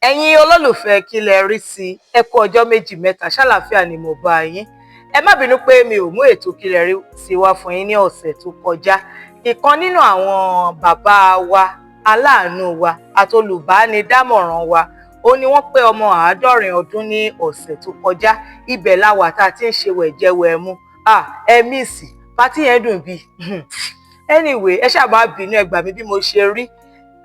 Ẹ̀yin olólùfẹ́ kí lẹ rí sí ẹ kú ọjọ́ méjì mẹ́ta ṣàlàáfíà ni mo bá yín. Ẹ má bínú pé mi ò mú ètò kí lẹ rí sí wá fún yín ní ọ̀sẹ̀ tó kọjá. Ìkan nínú àwọn bàbá wa aláàánú wa àtolùbánidámọ̀ràn wa ó ní wọ́n pé ọmọ 150 ọdún ní ọ̀sẹ̀ tó kọjá. Ibẹ̀ la wà tá ti ń ṣe wẹ̀jẹwẹ̀mu. Ẹ mísì pátí yẹn dùn bí. Anyway, ẹ ṣáà má bínú ẹ gbà mí bí mo ṣe rí.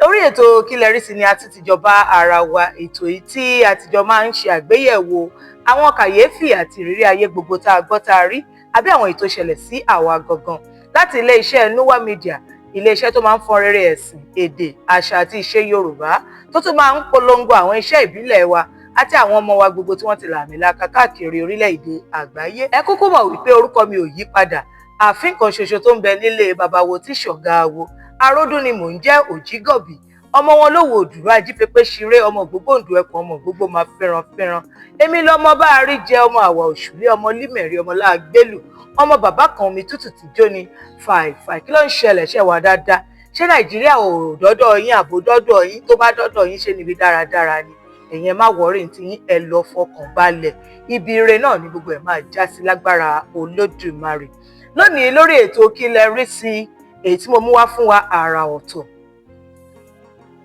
Orí ètò kí lẹ rí sí ni a ti tìjọba ara wa, ètò yìí tí àtijọ́ máa ń ṣe àgbéyẹ̀wò àwọn kàyéfì àti ìrírí ayé gbogbo tá a gbọ́ tá a rí àbí àwọn ètò ìṣẹ̀lẹ̀ sí àwa gangan láti ilé-iṣẹ́ Núwà Media, ilé-iṣẹ́ tó máa ń fọ́n rere ẹ̀sìn, èdè, àṣà àti ìṣe Yorùbá tó tún máa ń polongo àwọn iṣẹ́ ìbílẹ̀ wa àti àwọn ọmọ wa gbogbo tí wọ́n ti làmìlaka káàkiri orílẹ̀-èdè àgbáyé. Ẹ kúkú mọ̀ wípé orúkọ mi ò yí padà. Ààfin kan ṣoṣo tó ń bẹ nílé babawo tí ṣọ̀gá awo Aródú ni mò ń jẹ́ Òjígọ̀bì. Ọmọ wọn lówó òdùrú ajípépé ṣiré, ọmọ gbogboǹdù ẹkùn, ọmọ gbogbo máa fẹ́ràn. Èmi lọmọ bá a rí jẹ, ọmọ àwà òṣùlé, ọmọ límẹ̀rí, ọmọ láàgbélù, ọmọ bàbá kan omi tútù tí jóni fàìfàì. Kí ló ń ṣẹlẹ̀? Ṣe wà dáadáa? Ṣé Nàìjíríà ò dọ́dọ̀ yín àbò dọ́dọ̀ yín? Tó bá dọ́dọ̀ yín ṣe níbi dáradára ni. Ẹ̀yin ẹ má wọrí tí yín, ẹ lọ fọkàn balẹ̀. Ibi ire náà ni gbogbo ẹ̀ máa já sí lágbára Olódùmarè. Lónìí lórí ètò kí lẹ rí sí, èyí tí mo mú wá fún wa àrà ọ̀tọ̀.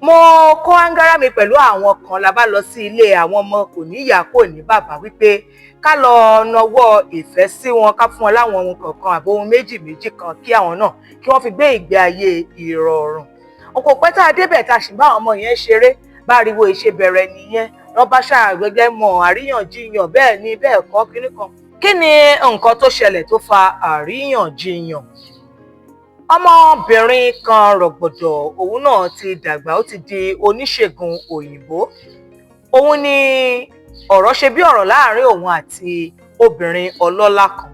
Mo kó áńgárá mi pẹ̀lú àwọn kan la bá lọ sí ilé àwọn ọmọ kò ní ìyá kò ní bàbá wípé ká lọ nawọ́ ìfẹ́ sí wọn, ká fún wọn láwọn ohun kọ̀ọ̀kan àbò ohun méjì kan kí àwọn náà kí wọ́n fi gbé ìgbé ayé ìrọ̀rùn. Ọ̀pọ̀ pẹ́ tá a débẹ̀ tá a sì bá àwọn ọmọ yẹn ṣeré, bá ariwo ìṣe bẹ̀rẹ̀ nìyẹn. Wọ́n bá ṣàgbẹ́gẹ́ mọ àríyànjiyàn bẹ́ẹ̀ ni bẹ́ẹ̀ kọ́ kíní kan. Kí ni nǹkan tó ṣẹlẹ̀ tó fa àríyànjiyàn? Ọmọbìnrin kan rọ̀gbọ̀dọ̀, òun náà ti dàgbà, ó ti di oníṣègùn òyìnbó. Òun ni ọ̀rọ̀ ṣe bí ọ̀rọ̀ láàrin òun àti obìnrin ọlọ́lá kan.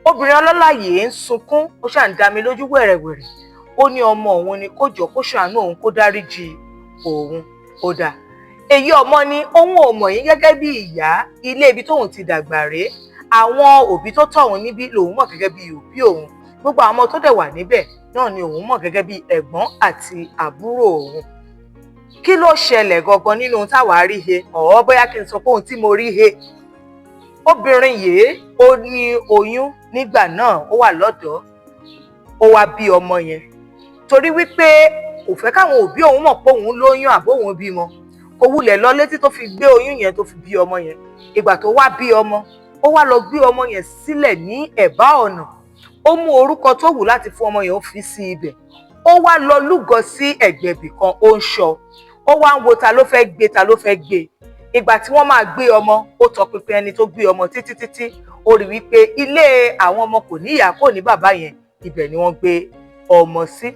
Obìnrin ọlọ́lá yìí ń sunkún, ó ṣà ń dá mi lójú wẹ̀rẹ̀wẹ̀rẹ̀. Ó ní ọmọ òun ni kó jọ kó ṣàánú òun, kó dáríjì òun. Ó dà. Èyí ọmọ ni òun ò mọ̀ yín gẹ́gẹ́ bí ìyá, ilé ibi tóun ti dàgbà rèé. Àwọn òbí tó tọ́ òun níbí lòun mọ̀ gẹ́gẹ́ bí òbí òun. Gbogbo àwọn ọmọ tó dẹ̀ wà níbẹ̀ náà ni òun mọ̀ gẹ́gẹ́ bí ẹ̀gbọ́n àti àbúrò òun. Kí ló ṣẹlẹ̀ gangan nínú ohun táwa rí he? Bóyá kí n sọ pé ohun tí mo rí he. Obìnrin yìí ó ní oyún nígbà náà, ó wà lọ́dọ̀, ó wá bí ọmọ yẹn. Torí wípé kò fẹ́ káwọn òbí òun mọ̀ pé òun lóyún àbó òun bímọ, kò wulẹ̀ lọ létí tó fi gbé oyún yẹn tó fi bí ọmọ yẹn. Ìgbà tó wá bí ọmọ, ó wá lọ gbé ọmọ yẹn sílẹ̀ ní ẹ̀bá ọ̀nà. Ó mú orúkọ tó wù láti fún ọmọ yẹn, ó fi sí ibẹ̀. Ó wá lọ lúgọ sí ẹ̀gbẹ̀bì kan, ó ń ṣọ́. Ó wá ń wo ta ló fẹ́ gbé. Ìgbà tí wọ́n máa gbé ọmọ, ó tọpinpin ẹni tó gbé ọmọ títí. Ó rí wípé ilé àwọn ọmọ kò ní ìyá kò ní bàbá yẹn, ibẹ̀ ni wọ́n gbé ọmọ sí.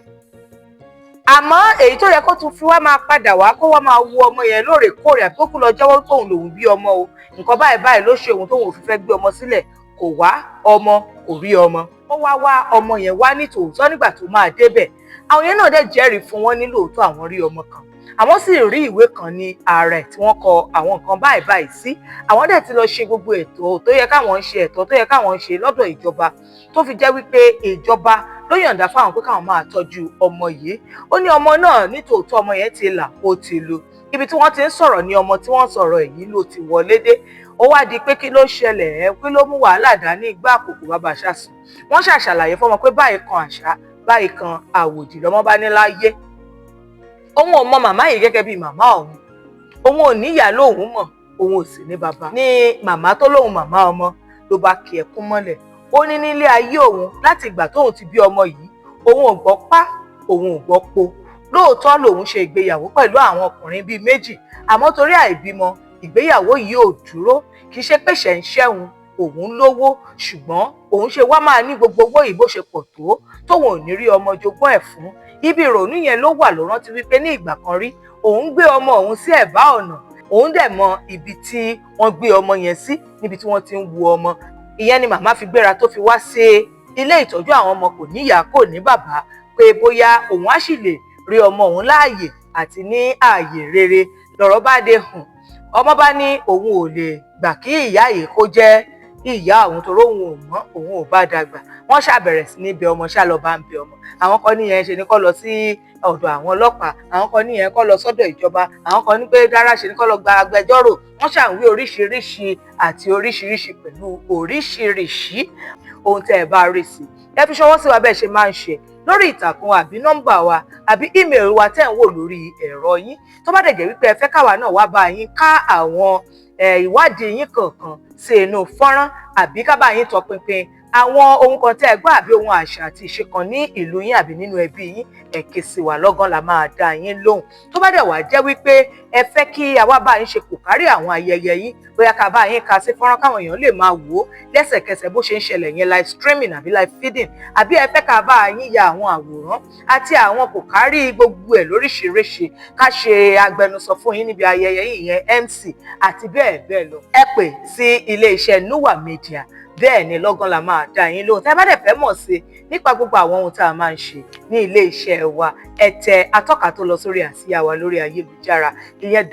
Àmọ́ èyí tó yẹ kó tún fi wá máa padà wá, kó wá máa wo ọmọ yẹn lóòrèkóòrè àbí kó kú lọ jẹ́wọ́ pé òun lòun bí ọmọ o. Nǹkan báyìí ló ṣe òun tóun ò fi fẹ́ gbé ọmọ sílẹ̀. Kò wá ọmọ, kò rí ọmọ. Ó wá ọmọ yẹn wá ní tòótọ́ nígbà tó máa débẹ̀. Àwọn yẹn náà dẹ̀ jẹ́rìí fún wọn ní lóòótọ́ àwọn rí ọmọ kan. Àwọn sì rí ìwé kan ní ààrẹ tí wọ́n kọ àwọn nǹkan báyìí sí. Àwọn dẹ̀ ti lọ ṣe gbogbo ètò tó yẹ káwọn ṣe, ẹ̀tọ́ tó yẹ káwọn ṣe lọ́dọ̀ ìjọba, tó fi jẹ́ wípé ìjọba ló yọ̀ǹda fáwọn pé káwọn máa tọ́jú ọmọ yìí. Ó ní ọmọ náà ní tòótọ́ ọmọ yẹn ti là, ó ti lu. Ibi tí wọ́n ti ń sọ̀rọ̀ ní ọmọ tí wọ́n sọ̀rọ̀ èyí ló ti wọlé dé. Ó wá di pé kí ló ṣẹlẹ̀ kí ló mú wàhálà dání igbá àkókò bàbá ṣàṣùn. Wọ́n ṣàṣàlàyé fọ́mọ pé báyìí kan àṣà, báyìí kan àwòdì lọ́mọ bá ní láyé. Òun ò mọ màmá yìí gẹ́gẹ́ bí màmá òun. Òun ò ní ìyá lóun mọ̀, òun ò sì ní bàbá. Ní màmá tó lóun màmá ọmọ ló bá kí ẹkún mọ́lẹ̀. Ó ní nílé ayé òun láti ìgbà tóun ti bí ọmọ yìí, òun ò gbọ́ pá, òun ò gbọ́ po. Lóòótọ́ lòun ṣe ìgbéyàwó pẹ̀lú àwọn ọkùnrin bíi 2, àmọ́ torí àìbímọ ìgbéyàwó yìí ò dúró. Kì í ṣe pé ṣẹ̀ ń ṣẹ́hun, òun lówó, ṣùgbọ́n òun ṣe wá máa ní gbogbo owó yìí bó ṣe pọ̀ tó tóun ò ní rí ọmọ jogún ẹ̀ fún. Ibi ìrònú yẹn ló wà, ló rántí wípé ní ìgbà kan rí òun gbé ọmọ òun sí ẹ̀bá ọ̀nà. Òun dẹ̀ mọ ibi tí wọ́n gbé ọmọ yẹn sí, níbi tí wọ́n ti ń wo ọmọ. Ìyẹn ni màmá fi gbéra tó fi wá sí ilé ìtọ́jú àwọn ọmọ kò ní ìyá kò ní bàbá, pé bóyá òun á sì lè rí ọmọ òun láàyè àti ní ààyè rere. Lọ̀rọ̀ bá dé hùn. Ọmọ bá ní òun ò lè gbà kí ìyá yìí kó jẹ́ ìyá òun torí òun ò mọ̀, òun ò bá dàgbà. Wọ́n ṣàbẹ̀rẹ̀ sí ní bẹ ọmọ, ṣá lọ bá ń bẹ ọmọ. Àwọn kan níyẹn ṣe ní kó lọ sí ọ̀dọ̀ àwọn ọlọ́pàá, àwọn kan níyẹn kó lọ sọ́dọ̀ ìjọba, àwọn kan ní pé rárá ṣe ní kó lọ gba agbẹjọ́rò. Wọ́n ṣàwí oríṣiríṣi àti oríṣiríṣi pẹ̀lú oríṣiríṣi ohun tẹ́ ẹ bá rí sí. Ẹ fi ṣọwọ́ sí wa bẹ́ẹ̀ ṣe máa ń ṣe lórí ìtàkùn àbí nọ́mbà wa àbí ímeèlì wa tẹ́ ń wò lórí ẹ̀rọ yín. Tó bá dẹ̀ jẹ́ wípé ẹ fẹ́ káwa náà wá bá yín ká àwọn ìwádìí yín kọ̀ọ̀kan sí inú fọ́nrán àbí ká bá yín tọpinpin àwọn ohun kan tẹ́ ẹ gbọ́ àbí ohun àṣà àti ìṣe kan ní ìlú yín àbí nínú ẹbí yín, ẹ ké sí wa lọ́gán la máa dá yín lóhùn. Tó bá dẹ̀ wá jẹ́ wípé ẹ fẹ́ kí àwa bá yín ṣe kò kárí àwọn ayẹyẹ yín, bóyá ká bá yín ka sí fọ́nrán káwọn èèyàn lè máa wò ó lẹ́sẹ̀kẹsẹ̀ bó ṣe ń ṣẹlẹ̀ yẹn, live streaming àbí live feeding, àbí ẹ fẹ́ ká bá yín ya àwọn àwòrán àti àwọn kò kárí gbogbo ẹ̀ lóríṣiríṣi, ká ṣe agbẹnusọ fún yín níbi ayẹyẹ yìí yẹn MC àti bẹ́ẹ̀ bẹ́ẹ̀ lọ, ẹ pè sí ilé-iṣẹ́ Núwà Media. Bẹ́ẹ̀ ni lọ́gán la máa dá yín lóhùn. Tẹ́ ẹ bá dẹ̀ fẹ́ mọ̀ sí nípa gbogbo àwọn ohun tá a máa ń ṣe ní ilé-iṣẹ́ wa, ẹ tẹ atọ́ka tó lọ sórí àsíá wa lórí ayélujára, ìyẹn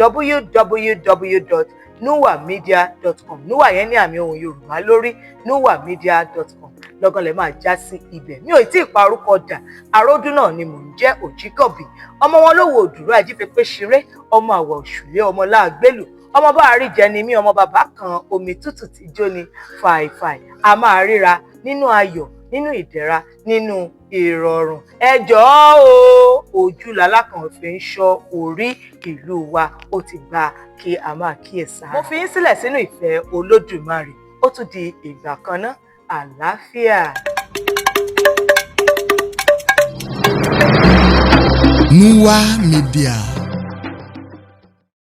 www.nuwamedia.com. Núwà yẹn ní àmì ohùn Yorùbá lórí, nuwamedia.com. Lọ́gán lẹ máa já sí ibẹ̀. Mi ò tí ì pa orúkọ dà, Aródú náà ni mò ń jẹ́, Òjígọ̀bì. Ọmọ wọn lówó òdùrú ajífẹ́pẹ́ ṣeré, ọmọ àwọ̀ òṣùlé, ọmọ láàgbélù, ọmọ bá rí jẹ ni mí, ọmọ bàbá kan omi tútù tí jó ni fàìfàì. A máa ríra nínú ayọ̀, nínú ìdẹ̀ra, nínú ìrọ̀rùn. Ẹ jọ̀ọ́ o, ojú làlákàn fi ń ṣọ́ orí, ìlú wa ó ti gba kí a máa kíyèsára. Mo fi yín sílẹ̀ sínú ìfẹ́ Olódùmarè. Ó tún di ìgbà kan náà. Àlàáfíà. Núwà Media.